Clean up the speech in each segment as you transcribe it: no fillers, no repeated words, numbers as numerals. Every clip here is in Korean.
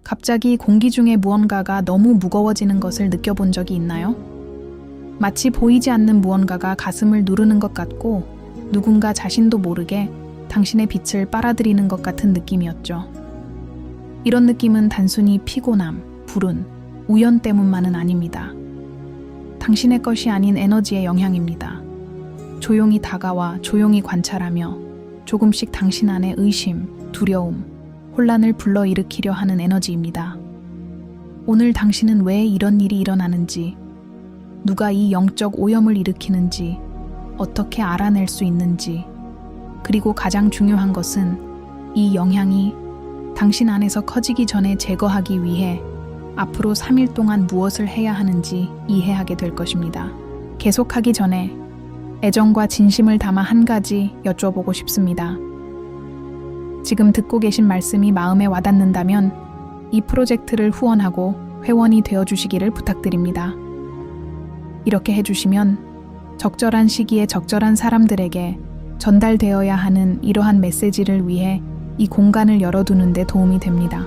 갑자기 공기 중에 무언가가 너무 무거워지는 것을 느껴본 적이 있나요? 마치 보이지 않는 무언가가 가슴을 누르는 것 같고 누군가 자신도 모르게 당신의 빛을 빨아들이는 것 같은 느낌이었죠. 이런 느낌은 단순히 피곤함, 불운, 우연 때문만은 아닙니다. 당신의 것이 아닌 에너지의 영향입니다. 조용히 다가와 조용히 관찰하며 조금씩 당신 안에 의심, 두려움, 혼란을 불러일으키려 하는 에너지입니다. 오늘 당신은 왜 이런 일이 일어나는지, 누가 이 영적 오염을 일으키는지, 어떻게 알아낼 수 있는지, 그리고 가장 중요한 것은 이 영향이 당신 안에서 커지기 전에 제거하기 위해 앞으로 3일 동안 무엇을 해야 하는지 이해하게 될 것입니다. 계속하기 전에 애정과 진심을 담아 한 가지 여쭤보고 싶습니다. 지금 듣고 계신 말씀이 마음에 와닿는다면 이 프로젝트를 후원하고 회원이 되어주시기를 부탁드립니다. 이렇게 해주시면 적절한 시기에 적절한 사람들에게 전달되어야 하는 이러한 메시지를 위해 이 공간을 열어두는 데 도움이 됩니다.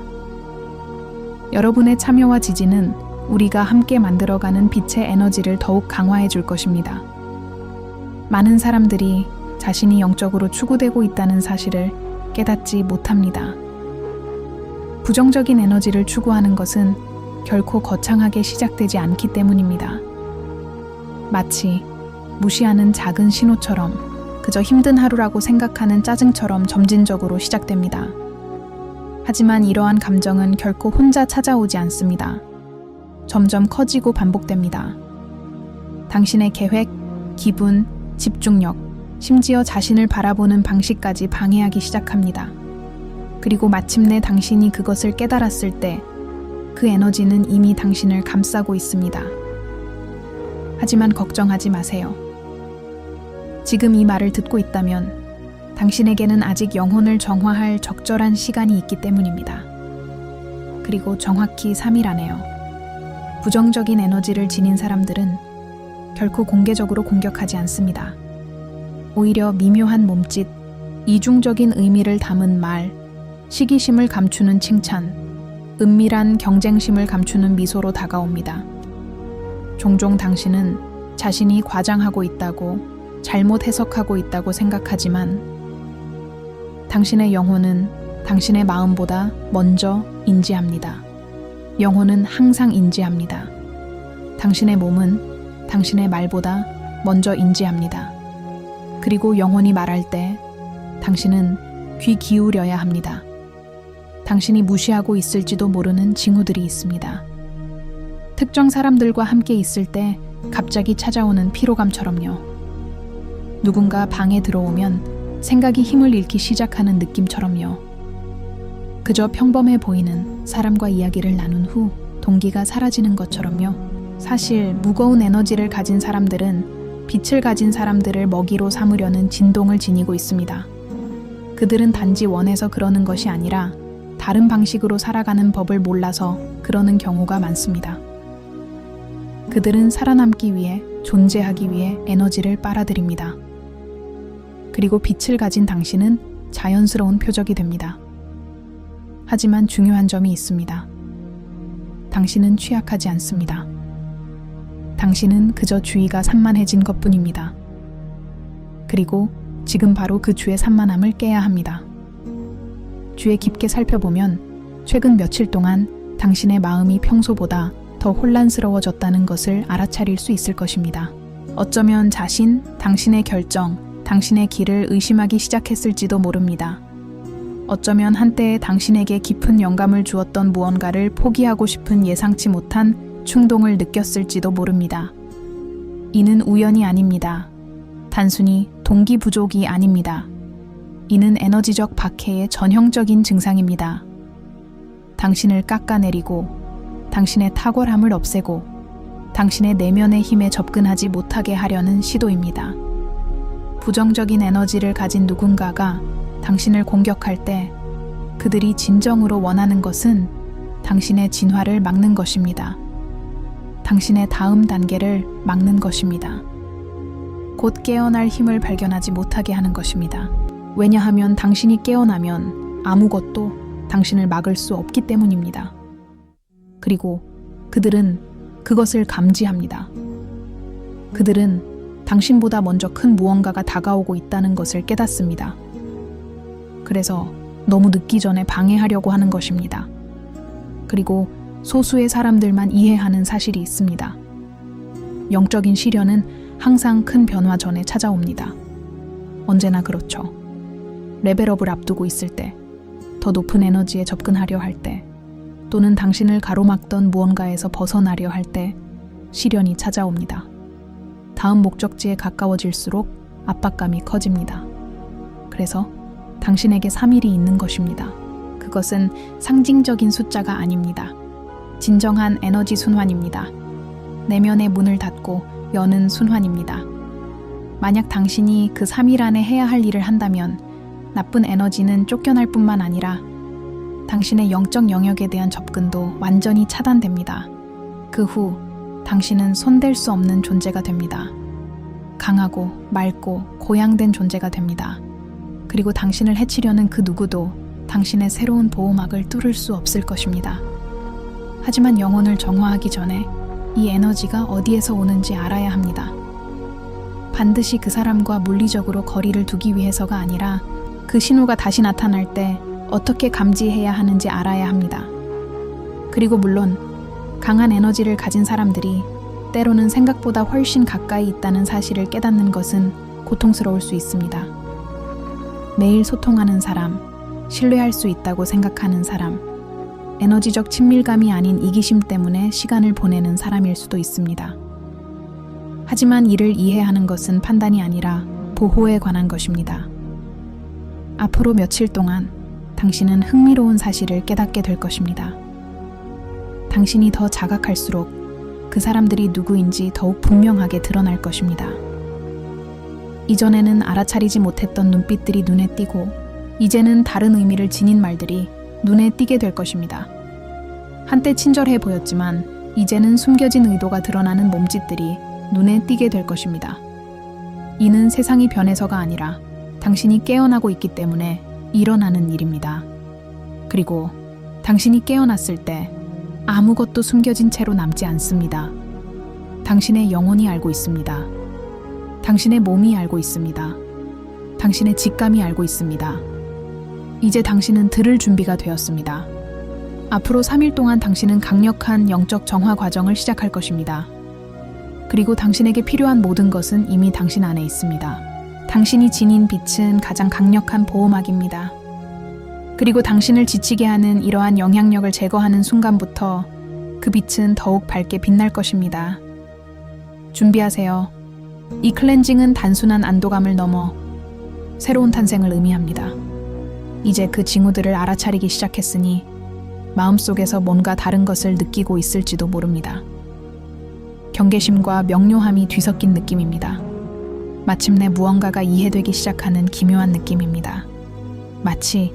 여러분의 참여와 지지는 우리가 함께 만들어가는 빛의 에너지를 더욱 강화해 줄 것입니다. 많은 사람들이 자신이 영적으로 추구되고 있다는 사실을 깨닫지 못합니다. 부정적인 에너지를 추구하는 것은 결코 거창하게 시작되지 않기 때문입니다. 마치 무시하는 작은 신호처럼 그저 힘든 하루라고 생각하는 짜증처럼 점진적으로 시작됩니다. 하지만 이러한 감정은 결코 혼자 찾아오지 않습니다. 점점 커지고 반복됩니다. 당신의 계획, 기분, 집중력, 심지어 자신을 바라보는 방식까지 방해하기 시작합니다. 그리고 마침내 당신이 그것을 깨달았을 때 그 에너지는 이미 당신을 감싸고 있습니다. 하지만 걱정하지 마세요. 지금 이 말을 듣고 있다면 당신에게는 아직 영혼을 정화할 적절한 시간이 있기 때문입니다. 그리고 정확히 3일 안에요. 부정적인 에너지를 지닌 사람들은 결코 공개적으로 공격하지 않습니다. 오히려 미묘한 몸짓, 이중적인 의미를 담은 말, 시기심을 감추는 칭찬, 은밀한 경쟁심을 감추는 미소로 다가옵니다. 종종 당신은 자신이 과장하고 있다고, 잘못 해석하고 있다고 생각하지만 당신의 영혼은 당신의 마음보다 먼저 인지합니다. 영혼은 항상 인지합니다. 당신의 몸은 당신의 말보다 먼저 인지합니다. 그리고 영혼이 말할 때 당신은 귀 기울여야 합니다. 당신이 무시하고 있을지도 모르는 징후들이 있습니다. 특정 사람들과 함께 있을 때 갑자기 찾아오는 피로감처럼요. 누군가 방에 들어오면 생각이 힘을 잃기 시작하는 느낌처럼요. 그저 평범해 보이는 사람과 이야기를 나눈 후 동기가 사라지는 것처럼요. 사실 무거운 에너지를 가진 사람들은 빛을 가진 사람들을 먹이로 삼으려는 진동을 지니고 있습니다. 그들은 단지 원해서 그러는 것이 아니라 다른 방식으로 살아가는 법을 몰라서 그러는 경우가 많습니다. 그들은 살아남기 위해, 존재하기 위해 에너지를 빨아들입니다. 그리고 빛을 가진 당신은 자연스러운 표적이 됩니다. 하지만 중요한 점이 있습니다. 당신은 취약하지 않습니다. 당신은 그저 주의가 산만해진 것뿐입니다. 그리고 지금 바로 그 주의 산만함을 깨야 합니다. 주의 깊게 살펴보면 최근 며칠 동안 당신의 마음이 평소보다 더 혼란스러워졌다는 것을 알아차릴 수 있을 것입니다. 어쩌면 자신, 당신의 결정, 당신의 길을 의심하기 시작했을지도 모릅니다. 어쩌면 한때에 당신에게 깊은 영감을 주었던 무언가를 포기하고 싶은 예상치 못한 충동을 느꼈을지도 모릅니다. 이는 우연이 아닙니다. 단순히 동기 부족이 아닙니다. 이는 에너지적 박해의 전형적인 증상입니다. 당신을 깎아내리고 당신의 탁월함을 없애고 당신의 내면의 힘에 접근하지 못하게 하려는 시도입니다. 부정적인 에너지를 가진 누군가가 당신을 공격할 때 그들이 진정으로 원하는 것은 당신의 진화를 막는 것입니다. 당신의 다음 단계를 막는 것입니다. 곧 깨어날 힘을 발견하지 못하게 하는 것입니다. 왜냐하면 당신이 깨어나면 아무것도 당신을 막을 수 없기 때문입니다. 그리고 그들은 그것을 감지합니다. 그들은 당신보다 먼저 큰 무언가가 다가오고 있다는 것을 깨닫습니다. 그래서 너무 늦기 전에 방해하려고 하는 것입니다. 그리고 소수의 사람들만 이해하는 사실이 있습니다. 영적인 시련은 항상 큰 변화 전에 찾아옵니다. 언제나 그렇죠. 레벨업을 앞두고 있을 때, 더 높은 에너지에 접근하려 할 때, 또는 당신을 가로막던 무언가에서 벗어나려 할 때 시련이 찾아옵니다. 다음 목적지에 가까워질수록 압박감이 커집니다. 그래서 당신에게 3일이 있는 것입니다. 그것은 상징적인 숫자가 아닙니다. 진정한 에너지 순환입니다. 내면의 문을 닫고 여는 순환입니다. 만약 당신이 그 3일 안에 해야 할 일을 한다면 나쁜 에너지는 쫓겨날 뿐만 아니라 당신의 영적 영역에 대한 접근도 완전히 차단됩니다. 그 후 당신은 손댈 수 없는 존재가 됩니다. 강하고 맑고 고양된 존재가 됩니다. 그리고 당신을 해치려는 그 누구도 당신의 새로운 보호막을 뚫을 수 없을 것입니다. 하지만 영혼을 정화하기 전에 이 에너지가 어디에서 오는지 알아야 합니다. 반드시 그 사람과 물리적으로 거리를 두기 위해서가 아니라 그 신호가 다시 나타날 때 어떻게 감지해야 하는지 알아야 합니다. 그리고 물론 강한 에너지를 가진 사람들이 때로는 생각보다 훨씬 가까이 있다는 사실을 깨닫는 것은 고통스러울 수 있습니다. 매일 소통하는 사람, 신뢰할 수 있다고 생각하는 사람, 에너지적 친밀감이 아닌 이기심 때문에 시간을 보내는 사람일 수도 있습니다. 하지만 이를 이해하는 것은 판단이 아니라 보호에 관한 것입니다. 앞으로 며칠 동안 당신은 흥미로운 사실을 깨닫게 될 것입니다. 당신이 더 자각할수록 그 사람들이 누구인지 더욱 분명하게 드러날 것입니다. 이전에는 알아차리지 못했던 눈빛들이 눈에 띄고 이제는 다른 의미를 지닌 말들이 눈에 띄게 될 것입니다. 한때 친절해 보였지만 이제는 숨겨진 의도가 드러나는 몸짓들이 눈에 띄게 될 것입니다. 이는 세상이 변해서가 아니라 당신이 깨어나고 있기 때문에 일어나는 일입니다. 그리고 당신이 깨어났을 때 아무것도 숨겨진 채로 남지 않습니다. 당신의 영혼이 알고 있습니다. 당신의 몸이 알고 있습니다. 당신의 직감이 알고 있습니다. 이제 당신은 들을 준비가 되었습니다. 앞으로 3일 동안 당신은 강력한 영적 정화 과정을 시작할 것입니다. 그리고 당신에게 필요한 모든 것은 이미 당신 안에 있습니다. 당신이 지닌 빛은 가장 강력한 보호막입니다. 그리고 당신을 지치게 하는 이러한 영향력을 제거하는 순간부터 그 빛은 더욱 밝게 빛날 것입니다. 준비하세요. 이 클렌징은 단순한 안도감을 넘어 새로운 탄생을 의미합니다. 이제 그 징후들을 알아차리기 시작했으니 마음속에서 뭔가 다른 것을 느끼고 있을지도 모릅니다. 경계심과 명료함이 뒤섞인 느낌입니다. 마침내 무언가가 이해되기 시작하는 기묘한 느낌입니다. 마치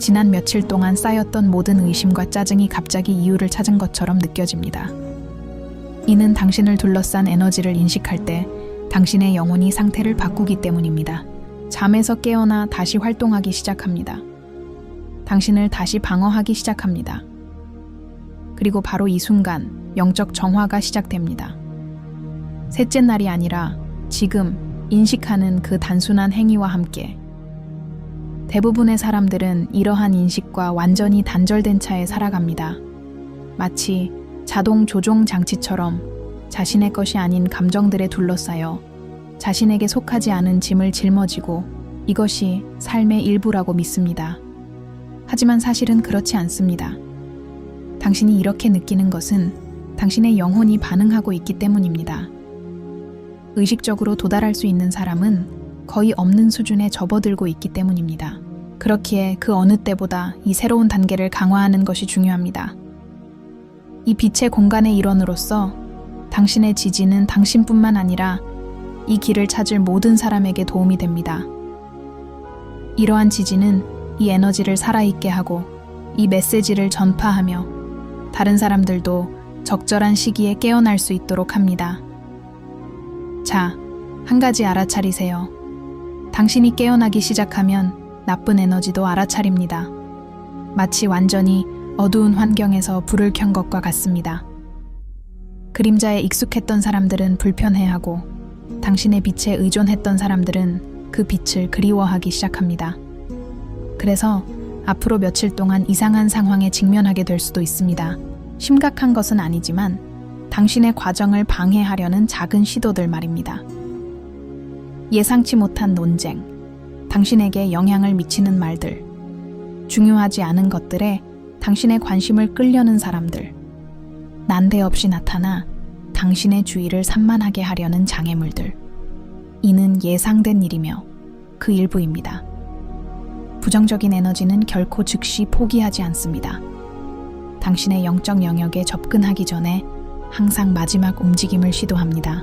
지난 며칠 동안 쌓였던 모든 의심과 짜증이 갑자기 이유를 찾은 것처럼 느껴집니다. 이는 당신을 둘러싼 에너지를 인식할 때 당신의 영혼이 상태를 바꾸기 때문입니다. 잠에서 깨어나 다시 활동하기 시작합니다. 당신을 다시 방어하기 시작합니다. 그리고 바로 이 순간 영적 정화가 시작됩니다. 셋째 날이 아니라 지금 인식하는 그 단순한 행위와 함께 대부분의 사람들은 이러한 인식과 완전히 단절된 차에 살아갑니다. 마치 자동 조종 장치처럼 자신의 것이 아닌 감정들에 둘러싸여 자신에게 속하지 않은 짐을 짊어지고 이것이 삶의 일부라고 믿습니다. 하지만 사실은 그렇지 않습니다. 당신이 이렇게 느끼는 것은 당신의 영혼이 반응하고 있기 때문입니다. 의식적으로 도달할 수 있는 사람은 거의 없는 수준에 접어들고 있기 때문입니다. 그렇기에 그 어느 때보다 이 새로운 단계를 강화하는 것이 중요합니다. 이 빛의 공간의 일원으로서 당신의 지지는 당신뿐만 아니라 이 길을 찾을 모든 사람에게 도움이 됩니다. 이러한 지지는 이 에너지를 살아있게 하고 이 메시지를 전파하며 다른 사람들도 적절한 시기에 깨어날 수 있도록 합니다. 자, 한 가지 알아차리세요. 당신이 깨어나기 시작하면 나쁜 에너지도 알아차립니다. 마치 완전히 어두운 환경에서 불을 켠 것과 같습니다. 그림자에 익숙했던 사람들은 불편해하고 당신의 빛에 의존했던 사람들은 그 빛을 그리워하기 시작합니다. 그래서 앞으로 며칠 동안 이상한 상황에 직면하게 될 수도 있습니다. 심각한 것은 아니지만 당신의 과정을 방해하려는 작은 시도들 말입니다. 예상치 못한 논쟁, 당신에게 영향을 미치는 말들, 중요하지 않은 것들에 당신의 관심을 끌려는 사람들, 난데없이 나타나 당신의 주의를 산만하게 하려는 장애물들. 이는 예상된 일이며 그 일부입니다. 부정적인 에너지는 결코 즉시 포기하지 않습니다. 당신의 영적 영역에 접근하기 전에 항상 마지막 움직임을 시도합니다.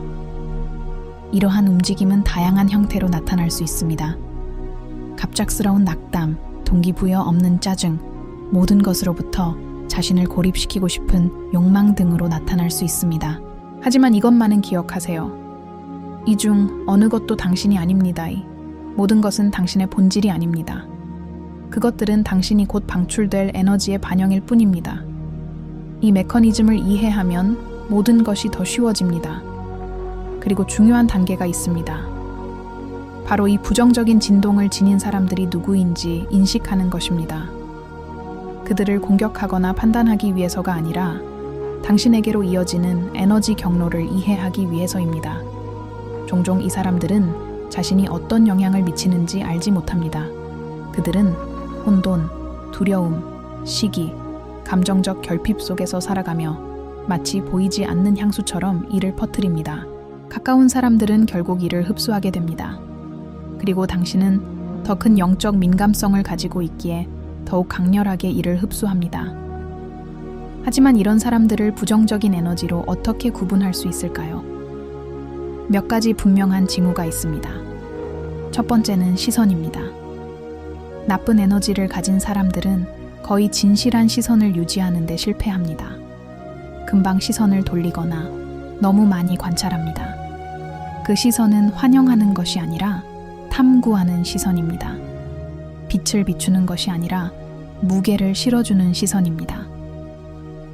이러한 움직임은 다양한 형태로 나타날 수 있습니다. 갑작스러운 낙담, 동기부여 없는 짜증, 모든 것으로부터 자신을 고립시키고 싶은 욕망 등으로 나타날 수 있습니다. 하지만 이것만은 기억하세요. 이 중 어느 것도 당신이 아닙니다. 모든 것은 당신의 본질이 아닙니다. 그것들은 당신이 곧 방출될 에너지의 반영일 뿐입니다. 이 메커니즘을 이해하면 모든 것이 더 쉬워집니다. 그리고 중요한 단계가 있습니다. 바로 이 부정적인 진동을 지닌 사람들이 누구인지 인식하는 것입니다. 그들을 공격하거나 판단하기 위해서가 아니라 당신에게로 이어지는 에너지 경로를 이해하기 위해서입니다. 종종 이 사람들은 자신이 어떤 영향을 미치는지 알지 못합니다. 그들은 혼돈, 두려움, 시기, 감정적 결핍 속에서 살아가며 마치 보이지 않는 향수처럼 이를 퍼뜨립니다. 가까운 사람들은 결국 이를 흡수하게 됩니다. 그리고 당신은 더 큰 영적 민감성을 가지고 있기에 더욱 강렬하게 이를 흡수합니다. 하지만 이런 사람들을 부정적인 에너지로 어떻게 구분할 수 있을까요? 몇 가지 분명한 징후가 있습니다. 첫 번째는 시선입니다. 나쁜 에너지를 가진 사람들은 거의 진실한 시선을 유지하는 데 실패합니다. 금방 시선을 돌리거나 너무 많이 관찰합니다. 그 시선은 환영하는 것이 아니라 탐구하는 시선입니다. 빛을 비추는 것이 아니라 무게를 실어주는 시선입니다.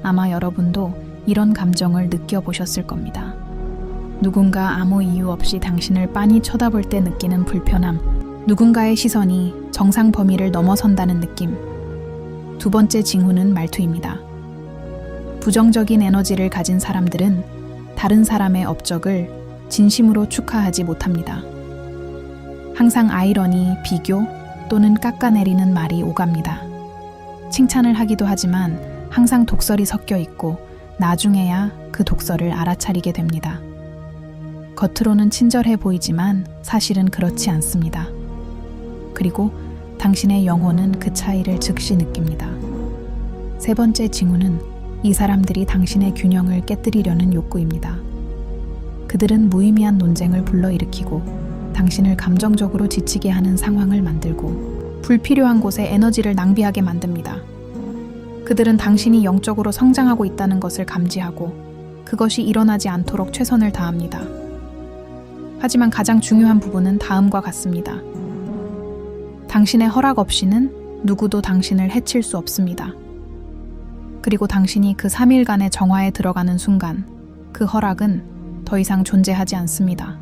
아마 여러분도 이런 감정을 느껴보셨을 겁니다. 누군가 아무 이유 없이 당신을 빤히 쳐다볼 때 느끼는 불편함, 누군가의 시선이 정상 범위를 넘어선다는 느낌. 두 번째 징후는 말투입니다. 부정적인 에너지를 가진 사람들은 다른 사람의 업적을 진심으로 축하하지 못합니다. 항상 아이러니, 비교 또는 깎아내리는 말이 오갑니다. 칭찬을 하기도 하지만 항상 독설이 섞여 있고 나중에야 그 독설을 알아차리게 됩니다. 겉으로는 친절해 보이지만 사실은 그렇지 않습니다. 그리고 당신의 영혼은 그 차이를 즉시 느낍니다. 세 번째 징후는 이 사람들이 당신의 균형을 깨뜨리려는 욕구입니다. 그들은 무의미한 논쟁을 불러일으키고 당신을 감정적으로 지치게 하는 상황을 만들고 불필요한 곳에 에너지를 낭비하게 만듭니다. 그들은 당신이 영적으로 성장하고 있다는 것을 감지하고 그것이 일어나지 않도록 최선을 다합니다. 하지만 가장 중요한 부분은 다음과 같습니다. 당신의 허락 없이는 누구도 당신을 해칠 수 없습니다. 그리고 당신이 그 3일간의 정화에 들어가는 순간 그 허락은 더 이상 존재하지 않습니다.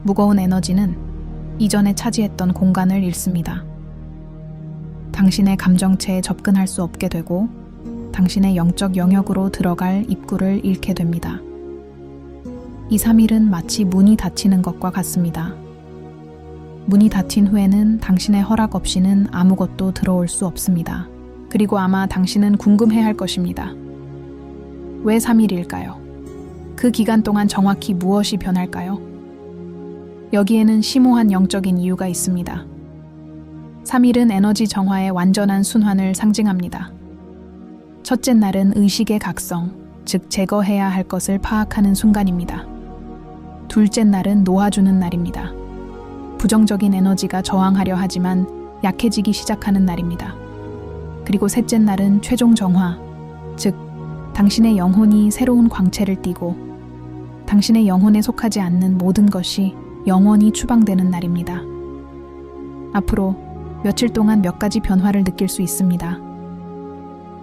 무거운 에너지는 이전에 차지했던 공간을 잃습니다. 당신의 감정체에 접근할 수 없게 되고 당신의 영적 영역으로 들어갈 입구를 잃게 됩니다. 이 3일은 마치 문이 닫히는 것과 같습니다. 문이 닫힌 후에는 당신의 허락 없이는 아무것도 들어올 수 없습니다. 그리고 아마 당신은 궁금해할 것입니다. 왜 3일일까요? 그 기간 동안 정확히 무엇이 변할까요? 여기에는 심오한 영적인 이유가 있습니다. 3일은 에너지 정화의 완전한 순환을 상징합니다. 첫째 날은 의식의 각성, 즉 제거해야 할 것을 파악하는 순간입니다. 둘째 날은 놓아주는 날입니다. 부정적인 에너지가 저항하려 하지만 약해지기 시작하는 날입니다. 그리고 셋째 날은 최종 정화, 즉 당신의 영혼이 새로운 광채를 띠고 당신의 영혼에 속하지 않는 모든 것이 영원히 추방되는 날입니다. 앞으로 며칠 동안 몇 가지 변화를 느낄 수 있습니다.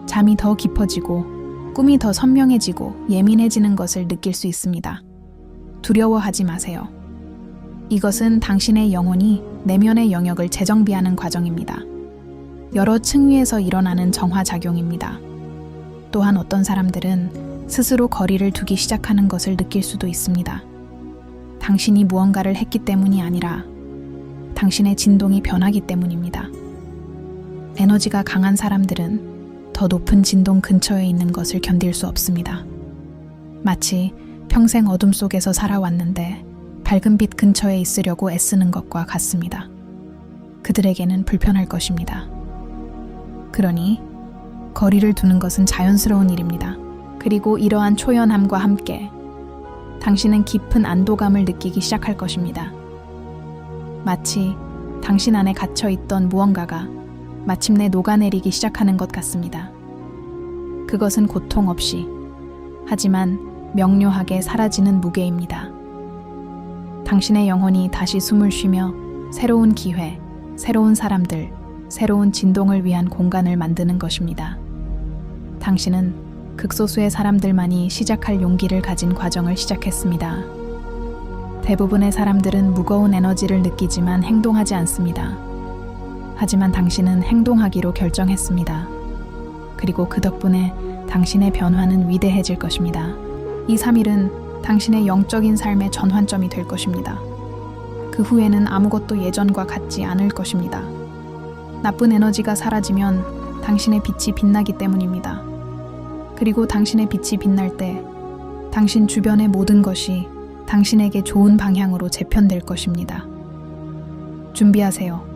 잠이 더 깊어지고 꿈이 더 선명해지고 예민해지는 것을 느낄 수 있습니다. 두려워하지 마세요. 이것은 당신의 영혼이 내면의 영역을 재정비하는 과정입니다. 여러 층위에서 일어나는 정화작용입니다. 또한 어떤 사람들은 스스로 거리를 두기 시작하는 것을 느낄 수도 있습니다. 당신이 무언가를 했기 때문이 아니라 당신의 진동이 변하기 때문입니다. 에너지가 강한 사람들은 더 높은 진동 근처에 있는 것을 견딜 수 없습니다. 마치 평생 어둠 속에서 살아왔는데 밝은 빛 근처에 있으려고 애쓰는 것과 같습니다. 그들에게는 불편할 것입니다. 그러니 거리를 두는 것은 자연스러운 일입니다. 그리고 이러한 초연함과 함께 당신은 깊은 안도감을 느끼기 시작할 것입니다. 마치 당신 안에 갇혀 있던 무언가가 마침내 녹아내리기 시작하는 것 같습니다. 그것은 고통 없이, 하지만 명료하게 사라지는 무게입니다. 당신의 영혼이 다시 숨을 쉬며 새로운 기회, 새로운 사람들, 새로운 진동을 위한 공간을 만드는 것입니다. 당신은 극소수의 사람들만이 시작할 용기를 가진 과정을 시작했습니다. 대부분의 사람들은 무거운 에너지를 느끼지만 행동하지 않습니다. 하지만 당신은 행동하기로 결정했습니다. 그리고 그 덕분에 당신의 변화는 위대해질 것입니다. 이 3일은 당신의 영적인 삶의 전환점이 될 것입니다. 그 후에는 아무것도 예전과 같지 않을 것입니다. 나쁜 에너지가 사라지면 당신의 빛이 빛나기 때문입니다. 그리고 당신의 빛이 빛날 때 당신 주변의 모든 것이 당신에게 좋은 방향으로 재편될 것입니다. 준비하세요.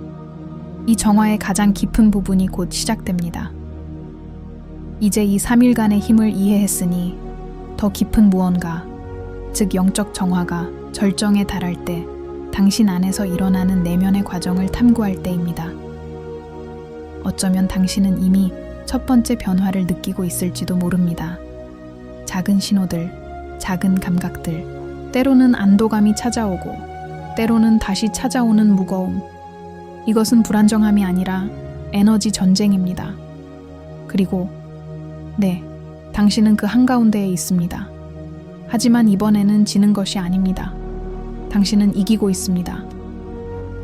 이 정화의 가장 깊은 부분이 곧 시작됩니다. 이제 이 3일간의 힘을 이해했으니 더 깊은 무언가, 즉 영적 정화가 절정에 달할 때 당신 안에서 일어나는 내면의 과정을 탐구할 때입니다. 어쩌면 당신은 이미 첫 번째 변화를 느끼고 있을지도 모릅니다. 작은 신호들, 작은 감각들, 때로는 안도감이 찾아오고 때로는 다시 찾아오는 무거움. 이것은 불안정함이 아니라 에너지 전쟁입니다. 그리고 네, 당신은 그 한가운데에 있습니다. 하지만 이번에는 지는 것이 아닙니다. 당신은 이기고 있습니다.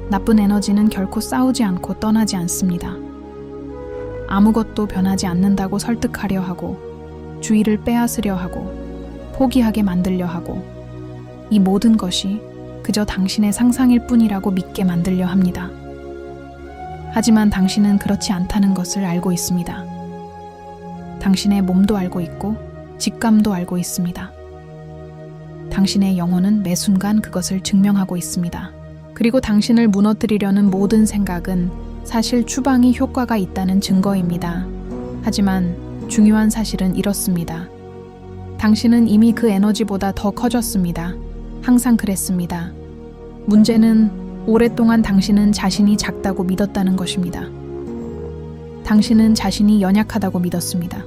나쁜 에너지는 결코 싸우지 않고 떠나지 않습니다. 아무것도 변하지 않는다고 설득하려 하고, 주의를 빼앗으려 하고, 포기하게 만들려 하고, 이 모든 것이 그저 당신의 상상일 뿐이라고 믿게 만들려 합니다. 하지만 당신은 그렇지 않다는 것을 알고 있습니다. 당신의 몸도 알고 있고, 직감도 알고 있습니다. 당신의 영혼은 매 순간 그것을 증명하고 있습니다. 그리고 당신을 무너뜨리려는 모든 생각은 사실 추방이 효과가 있다는 증거입니다. 하지만 중요한 사실은 이렇습니다. 당신은 이미 그 에너지보다 더 커졌습니다. 항상 그랬습니다. 문제는 오랫동안 당신은 자신이 작다고 믿었다는 것입니다. 당신은 자신이 연약하다고 믿었습니다.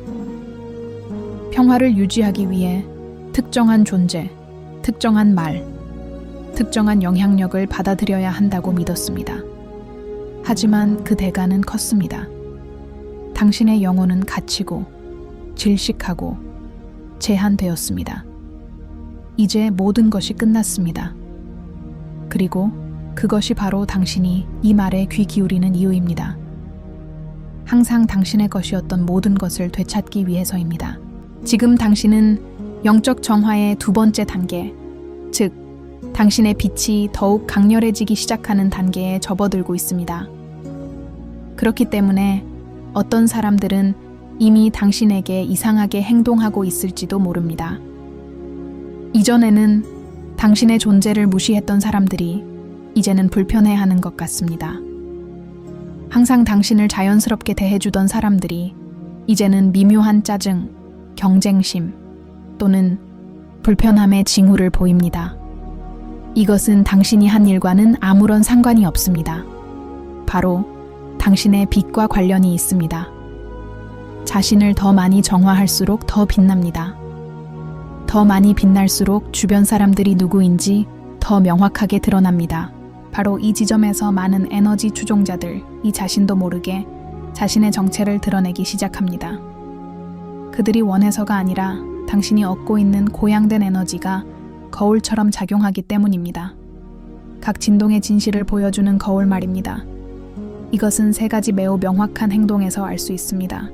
평화를 유지하기 위해 특정한 존재, 특정한 말, 특정한 영향력을 받아들여야 한다고 믿었습니다. 하지만 그 대가는 컸습니다. 당신의 영혼은 갇히고 질식하고 제한되었습니다. 이제 모든 것이 끝났습니다. 그리고 그것이 바로 당신이 이 말에 귀 기울이는 이유입니다. 항상 당신의 것이었던 모든 것을 되찾기 위해서입니다. 지금 당신은 영적 정화의 두 번째 단계, 즉 당신의 빛이 더욱 강렬해지기 시작하는 단계에 접어들고 있습니다. 그렇기 때문에 어떤 사람들은 이미 당신에게 이상하게 행동하고 있을지도 모릅니다. 이전에는 당신의 존재를 무시했던 사람들이 이제는 불편해하는 것 같습니다. 항상 당신을 자연스럽게 대해주던 사람들이 이제는 미묘한 짜증, 경쟁심 또는 불편함의 징후를 보입니다. 이것은 당신이 한 일과는 아무런 상관이 없습니다. 바로 당신의 빛과 관련이 있습니다. 자신을 더 많이 정화할수록 더 빛납니다. 더 많이 빛날수록 주변 사람들이 누구인지 더 명확하게 드러납니다. 바로 이 지점에서 많은 에너지 추종자들, 이 자신도 모르게 자신의 정체를 드러내기 시작합니다. 그들이 원해서가 아니라 당신이 얻고 있는 고양된 에너지가 거울처럼 작용하기 때문입니다. 각 진동의 진실을 보여주는 거울 말입니다. 이것은 3가지 매우 명확한 행동에서 알 수 있습니다.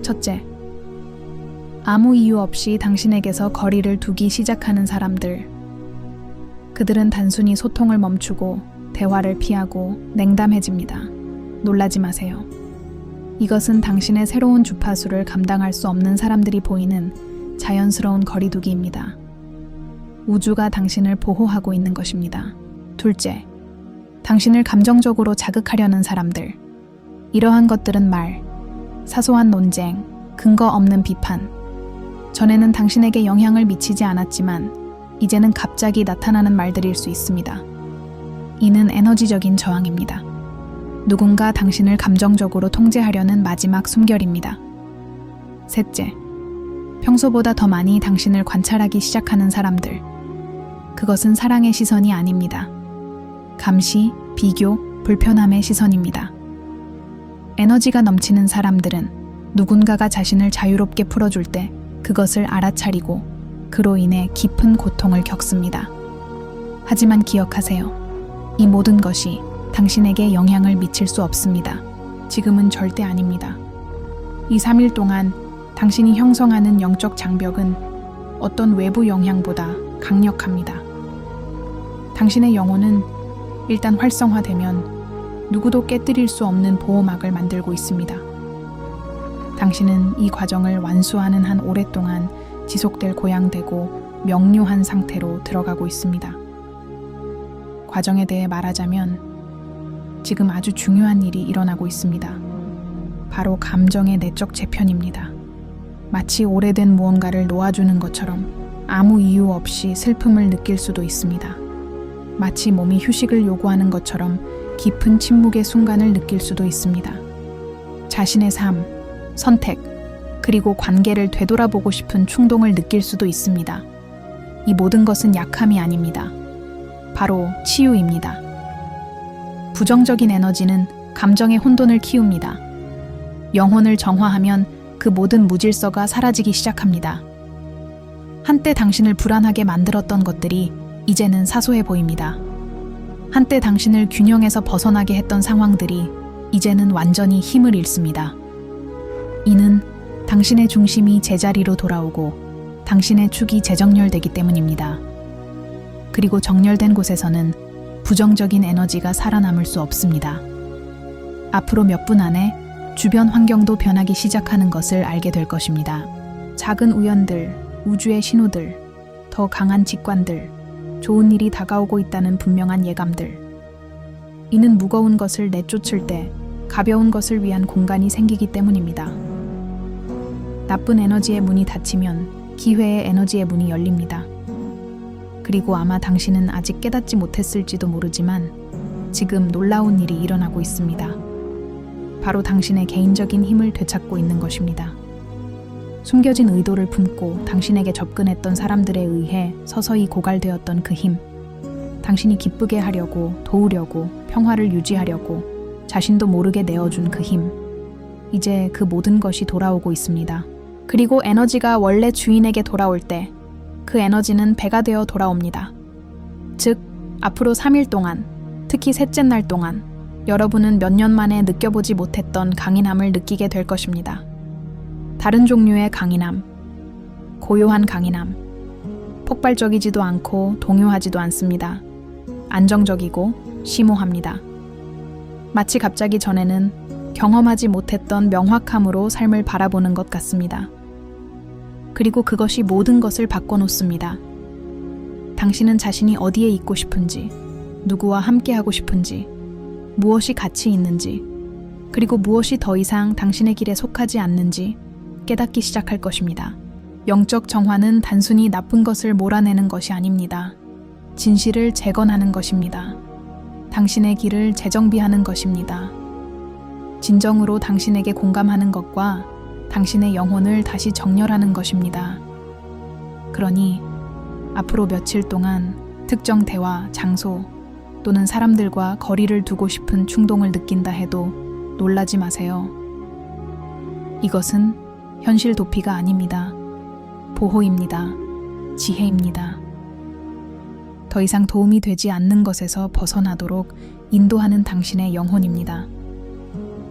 첫째, 아무 이유 없이 당신에게서 거리를 두기 시작하는 사람들. 그들은 단순히 소통을 멈추고 대화를 피하고 냉담해집니다. 놀라지 마세요. 이것은 당신의 새로운 주파수를 감당할 수 없는 사람들이 보이는 자연스러운 거리두기입니다. 우주가 당신을 보호하고 있는 것입니다. 둘째, 당신을 감정적으로 자극하려는 사람들. 이러한 것들은 말, 사소한 논쟁, 근거 없는 비판. 전에는 당신에게 영향을 미치지 않았지만 이제는 갑자기 나타나는 말들일 수 있습니다. 이는 에너지적인 저항입니다. 누군가 당신을 감정적으로 통제하려는 마지막 숨결입니다. 셋째, 평소보다 더 많이 당신을 관찰하기 시작하는 사람들. 그것은 사랑의 시선이 아닙니다. 감시, 비교, 불편함의 시선입니다. 에너지가 넘치는 사람들은 누군가가 자신을 자유롭게 풀어줄 때 그것을 알아차리고 그로 인해 깊은 고통을 겪습니다. 하지만 기억하세요. 이 모든 것이 당신에게 영향을 미칠 수 없습니다. 지금은 절대 아닙니다. 이 3일 동안 당신이 형성하는 영적 장벽은 어떤 외부 영향보다 강력합니다. 당신의 영혼은 일단 활성화되면 누구도 깨뜨릴 수 없는 보호막을 만들고 있습니다. 당신은 이 과정을 완수하는 한 오랫동안 지속될 고양되고 명료한 상태로 들어가고 있습니다. 과정에 대해 말하자면 지금 아주 중요한 일이 일어나고 있습니다. 바로 감정의 내적 재편입니다. 마치 오래된 무언가를 놓아주는 것처럼 아무 이유 없이 슬픔을 느낄 수도 있습니다. 마치 몸이 휴식을 요구하는 것처럼 깊은 침묵의 순간을 느낄 수도 있습니다. 자신의 삶, 선택, 그리고 관계를 되돌아보고 싶은 충동을 느낄 수도 있습니다. 이 모든 것은 약함이 아닙니다. 바로 치유입니다. 부정적인 에너지는 감정의 혼돈을 키웁니다. 영혼을 정화하면 그 모든 무질서가 사라지기 시작합니다. 한때 당신을 불안하게 만들었던 것들이 이제는 사소해 보입니다. 한때 당신을 균형에서 벗어나게 했던 상황들이 이제는 완전히 힘을 잃습니다. 이는 당신의 중심이 제자리로 돌아오고 당신의 축이 재정렬되기 때문입니다. 그리고 정렬된 곳에서는 부정적인 에너지가 살아남을 수 없습니다. 앞으로 몇 분 안에 주변 환경도 변하기 시작하는 것을 알게 될 것입니다. 작은 우연들, 우주의 신호들, 더 강한 직관들, 좋은 일이 다가오고 있다는 분명한 예감들. 이는 무거운 것을 내쫓을 때 가벼운 것을 위한 공간이 생기기 때문입니다. 나쁜 에너지의 문이 닫히면 기회의 에너지의 문이 열립니다. 그리고 아마 당신은 아직 깨닫지 못했을지도 모르지만 지금 놀라운 일이 일어나고 있습니다. 바로 당신의 개인적인 힘을 되찾고 있는 것입니다. 숨겨진 의도를 품고 당신에게 접근했던 사람들에 의해 서서히 고갈되었던 그 힘. 당신이 기쁘게 하려고, 도우려고, 평화를 유지하려고 자신도 모르게 내어준 그 힘. 이제 그 모든 것이 돌아오고 있습니다. 그리고 에너지가 원래 주인에게 돌아올 때 그 에너지는 배가 되어 돌아옵니다. 즉, 앞으로 3일 동안, 특히 셋째 날 동안 여러분은 몇 년 만에 느껴보지 못했던 강인함을 느끼게 될 것입니다. 다른 종류의 강인함, 고요한 강인함, 폭발적이지도 않고 동요하지도 않습니다. 안정적이고 심오합니다. 마치 갑자기 전에는 경험하지 못했던 명확함으로 삶을 바라보는 것 같습니다. 그리고 그것이 모든 것을 바꿔놓습니다. 당신은 자신이 어디에 있고 싶은지, 누구와 함께하고 싶은지, 무엇이 가치 있는지, 그리고 무엇이 더 이상 당신의 길에 속하지 않는지 깨닫기 시작할 것입니다. 영적 정화는 단순히 나쁜 것을 몰아내는 것이 아닙니다. 진실을 재건하는 것입니다. 당신의 길을 재정비하는 것입니다. 진정으로 당신에게 공감하는 것과 당신의 영혼을 다시 정렬하는 것입니다. 그러니 앞으로 며칠 동안 특정 대화, 장소 또는 사람들과 거리를 두고 싶은 충동을 느낀다 해도 놀라지 마세요. 이것은 현실 도피가 아닙니다. 보호입니다. 지혜입니다. 더 이상 도움이 되지 않는 것에서 벗어나도록 인도하는 당신의 영혼입니다.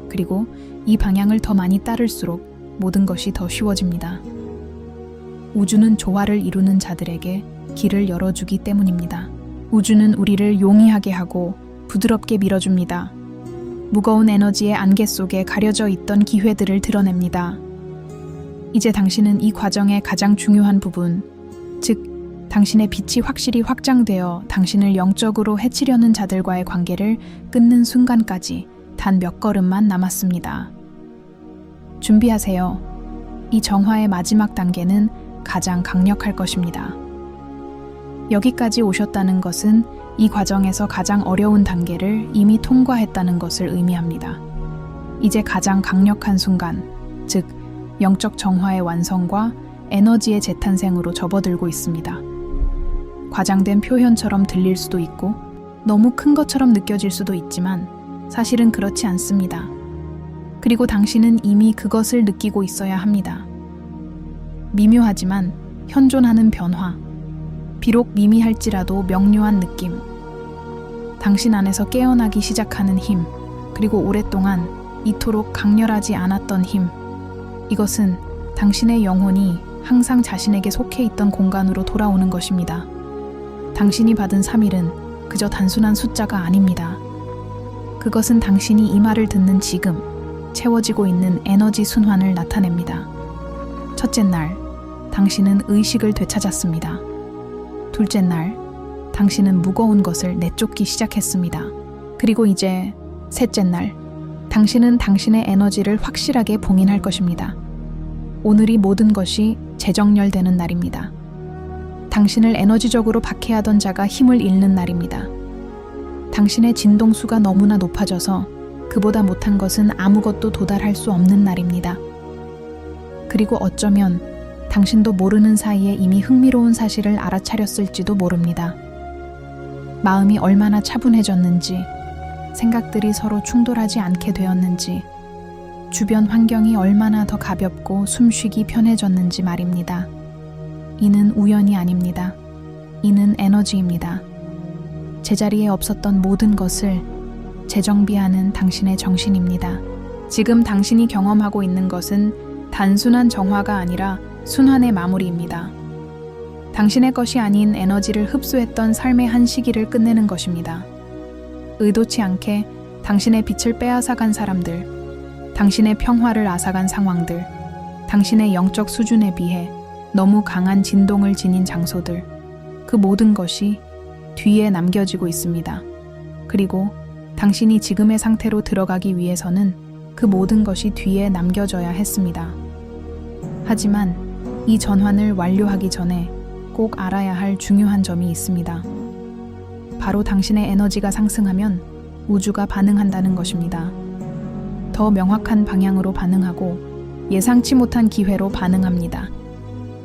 그리고 이 방향을 더 많이 따를수록 모든 것이 더 쉬워집니다. 우주는 조화를 이루는 자들에게 길을 열어주기 때문입니다. 우주는 우리를 용이하게 하고 부드럽게 밀어줍니다. 무거운 에너지의 안개 속에 가려져 있던 기회들을 드러냅니다. 이제 당신은 이 과정의 가장 중요한 부분, 즉 당신의 빛이 확실히 확장되어 당신을 영적으로 해치려는 자들과의 관계를 끊는 순간까지 단 몇 걸음만 남았습니다. 준비하세요. 이 정화의 마지막 단계는 가장 강력할 것입니다. 여기까지 오셨다는 것은 이 과정에서 가장 어려운 단계를 이미 통과했다는 것을 의미합니다. 이제 가장 강력한 순간, 즉 영적 정화의 완성과 에너지의 재탄생으로 접어들고 있습니다. 과장된 표현처럼 들릴 수도 있고 너무 큰 것처럼 느껴질 수도 있지만 사실은 그렇지 않습니다. 그리고 당신은 이미 그것을 느끼고 있어야 합니다. 미묘하지만 현존하는 변화, 비록 미미할지라도 명료한 느낌, 당신 안에서 깨어나기 시작하는 힘, 그리고 오랫동안 이토록 강렬하지 않았던 힘, 이것은 당신의 영혼이 항상 자신에게 속해 있던 공간으로 돌아오는 것입니다. 당신이 받은 3일은 그저 단순한 숫자가 아닙니다. 그것은 당신이 이 말을 듣는 지금 채워지고 있는 에너지 순환을 나타냅니다. 첫째 날, 당신은 의식을 되찾았습니다. 둘째 날, 당신은 무거운 것을 내쫓기 시작했습니다. 그리고 이제 셋째 날, 당신은 당신의 에너지를 확실하게 봉인할 것입니다. 오늘이 모든 것이 재정렬되는 날입니다. 당신을 에너지적으로 박해하던 자가 힘을 잃는 날입니다. 당신의 진동수가 너무나 높아져서 그보다 못한 것은 아무것도 도달할 수 없는 날입니다. 그리고 어쩌면 당신도 모르는 사이에 이미 흥미로운 사실을 알아차렸을지도 모릅니다. 마음이 얼마나 차분해졌는지, 생각들이 서로 충돌하지 않게 되었는지, 주변 환경이 얼마나 더 가볍고 숨쉬기 편해졌는지 말입니다. 이는 우연이 아닙니다. 이는 에너지입니다. 제자리에 없었던 모든 것을 재정비하는 당신의 정신입니다. 지금 당신이 경험하고 있는 것은 단순한 정화가 아니라 순환의 마무리입니다. 당신의 것이 아닌 에너지를 흡수했던 삶의 한 시기를 끝내는 것입니다. 의도치 않게 당신의 빛을 빼앗아간 사람들, 당신의 평화를 앗아간 상황들, 당신의 영적 수준에 비해 너무 강한 진동을 지닌 장소들, 그 모든 것이 뒤에 남겨지고 있습니다. 그리고 당신이 지금의 상태로 들어가기 위해서는 그 모든 것이 뒤에 남겨져야 했습니다. 하지만 이 전환을 완료하기 전에 꼭 알아야 할 중요한 점이 있습니다. 바로 당신의 에너지가 상승하면 우주가 반응한다는 것입니다. 더 명확한 방향으로 반응하고 예상치 못한 기회로 반응합니다.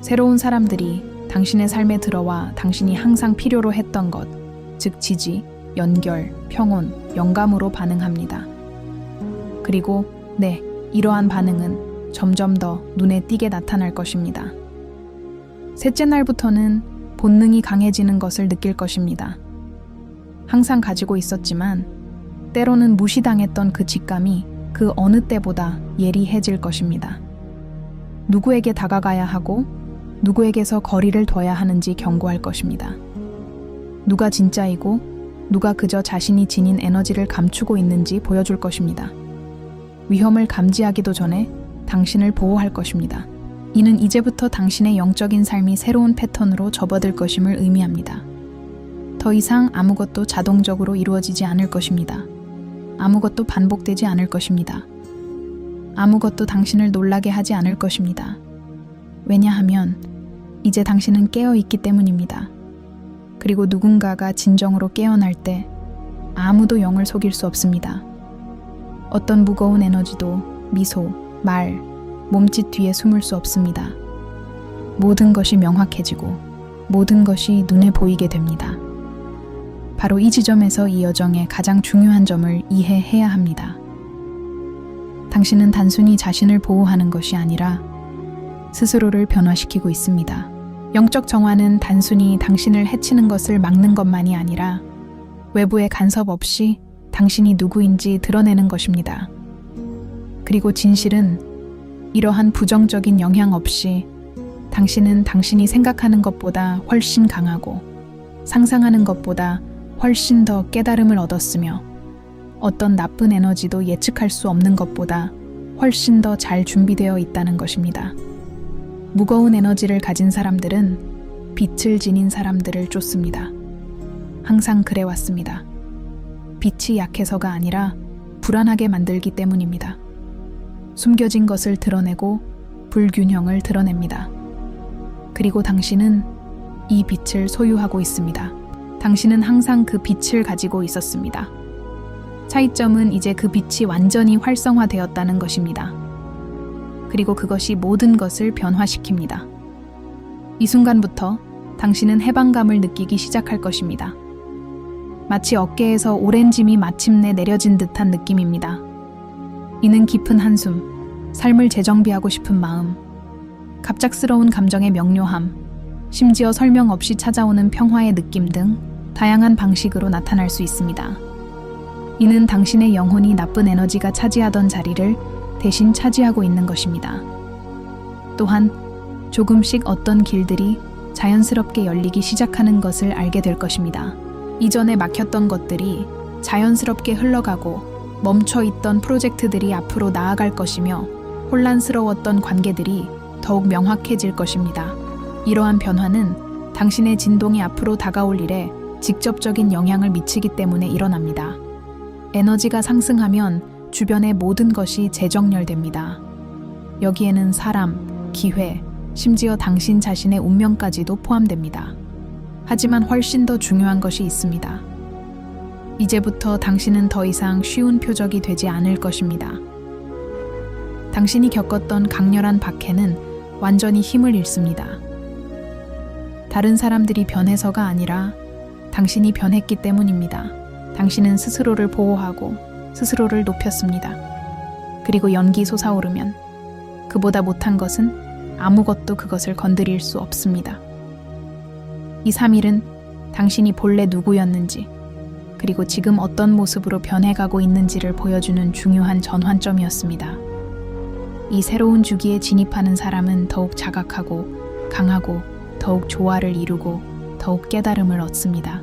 새로운 사람들이 당신의 삶에 들어와 당신이 항상 필요로 했던 것, 즉 지지, 연결, 평온, 영감으로 반응합니다. 그리고 이러한 반응은 점점 더 눈에 띄게 나타날 것입니다. 셋째 날부터는 본능이 강해지는 것을 느낄 것입니다. 항상 가지고 있었지만 때로는 무시당했던 그 직감이 그 어느 때보다 예리해질 것입니다. 누구에게 다가가야 하고 누구에게서 거리를 둬야 하는지 경고할 것입니다. 누가 진짜이고 누가 그저 자신이 지닌 에너지를 감추고 있는지 보여줄 것입니다. 위험을 감지하기도 전에 당신을 보호할 것입니다. 이는 이제부터 당신의 영적인 삶이 새로운 패턴으로 접어들 것임을 의미합니다. 더 이상 아무것도 자동적으로 이루어지지 않을 것입니다. 아무것도 반복되지 않을 것입니다. 아무것도 당신을 놀라게 하지 않을 것입니다. 왜냐하면 이제 당신은 깨어 있기 때문입니다. 그리고 누군가가 진정으로 깨어날 때 아무도 영을 속일 수 없습니다. 어떤 무거운 에너지도 미소, 말, 몸짓 뒤에 숨을 수 없습니다. 모든 것이 명확해지고 모든 것이 눈에 보이게 됩니다. 바로 이 지점에서 이 여정의 가장 중요한 점을 이해해야 합니다. 당신은 단순히 자신을 보호하는 것이 아니라 스스로를 변화시키고 있습니다. 영적 정화는 단순히 당신을 해치는 것을 막는 것만이 아니라 외부의 간섭 없이 당신이 누구인지 드러내는 것입니다. 그리고 진실은 이러한 부정적인 영향 없이 당신은 당신이 생각하는 것보다 훨씬 강하고 상상하는 것보다 훨씬 더 깨달음을 얻었으며 어떤 나쁜 에너지도 예측할 수 없는 것보다 훨씬 더 잘 준비되어 있다는 것입니다. 무거운 에너지를 가진 사람들은 빛을 지닌 사람들을 쫓습니다. 항상 그래왔습니다. 빛이 약해서가 아니라 불안하게 만들기 때문입니다. 숨겨진 것을 드러내고 불균형을 드러냅니다. 그리고 당신은 이 빛을 소유하고 있습니다. 당신은 항상 그 빛을 가지고 있었습니다. 차이점은 이제 그 빛이 완전히 활성화되었다는 것입니다. 그리고 그것이 모든 것을 변화시킵니다. 이 순간부터 당신은 해방감을 느끼기 시작할 것입니다. 마치 어깨에서 오랜 짐이 마침내 내려진 듯한 느낌입니다. 이는 깊은 한숨, 삶을 재정비하고 싶은 마음, 갑작스러운 감정의 명료함, 심지어 설명 없이 찾아오는 평화의 느낌 등 다양한 방식으로 나타날 수 있습니다. 이는 당신의 영혼이 나쁜 에너지가 차지하던 자리를 대신 차지하고 있는 것입니다. 또한 조금씩 어떤 길들이 자연스럽게 열리기 시작하는 것을 알게 될 것입니다. 이전에 막혔던 것들이 자연스럽게 흘러가고 멈춰있던 프로젝트들이 앞으로 나아갈 것이며 혼란스러웠던 관계들이 더욱 명확해질 것입니다. 이러한 변화는 당신의 진동이 앞으로 다가올 일에 직접적인 영향을 미치기 때문에 일어납니다. 에너지가 상승하면 주변의 모든 것이 재정렬됩니다. 여기에는 사람, 기회, 심지어 당신 자신의 운명까지도 포함됩니다. 하지만 훨씬 더 중요한 것이 있습니다. 이제부터 당신은 더 이상 쉬운 표적이 되지 않을 것입니다. 당신이 겪었던 강렬한 박해는 완전히 힘을 잃습니다. 다른 사람들이 변해서가 아니라 당신이 변했기 때문입니다. 당신은 스스로를 보호하고 스스로를 높였습니다. 그리고 연기 솟아오르면 그보다 못한 것은 아무것도 그것을 건드릴 수 없습니다. 이 3일은 당신이 본래 누구였는지 그리고 지금 어떤 모습으로 변해가고 있는지를 보여주는 중요한 전환점이었습니다. 이 새로운 주기에 진입하는 사람은 더욱 자각하고 강하고 더욱 조화를 이루고 더욱 깨달음을 얻습니다.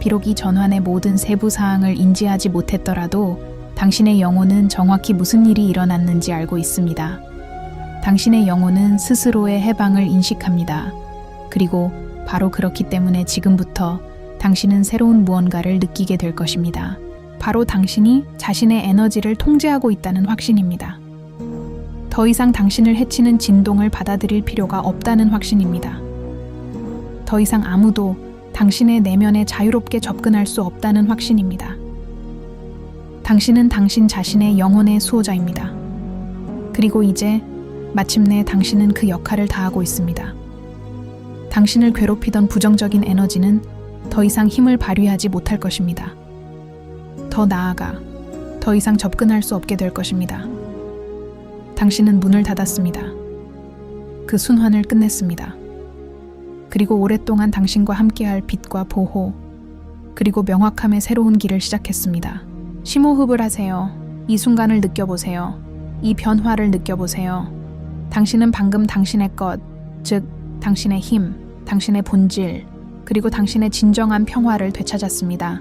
비록 이 전환의 모든 세부 사항을 인지하지 못했더라도 당신의 영혼은 정확히 무슨 일이 일어났는지 알고 있습니다. 당신의 영혼은 스스로의 해방을 인식합니다. 그리고 바로 그렇기 때문에 지금부터 당신은 새로운 무언가를 느끼게 될 것입니다. 바로 당신이 자신의 에너지를 통제하고 있다는 확신입니다. 더 이상 당신을 해치는 진동을 받아들일 필요가 없다는 확신입니다. 더 이상 아무도 당신의 내면에 자유롭게 접근할 수 없다는 확신입니다. 당신은 당신 자신의 영혼의 수호자입니다. 그리고 이제 마침내 당신은 그 역할을 다하고 있습니다. 당신을 괴롭히던 부정적인 에너지는 더 이상 힘을 발휘하지 못할 것입니다. 더 나아가 더 이상 접근할 수 없게 될 것입니다. 당신은 문을 닫았습니다. 그 순환을 끝냈습니다. 그리고 오랫동안 당신과 함께할 빛과 보호, 그리고 명확함의 새로운 길을 시작했습니다. 심호흡을 하세요. 이 순간을 느껴보세요. 이 변화를 느껴보세요. 당신은 방금 당신의 것, 즉 당신의 힘, 당신의 본질, 그리고 당신의 진정한 평화를 되찾았습니다.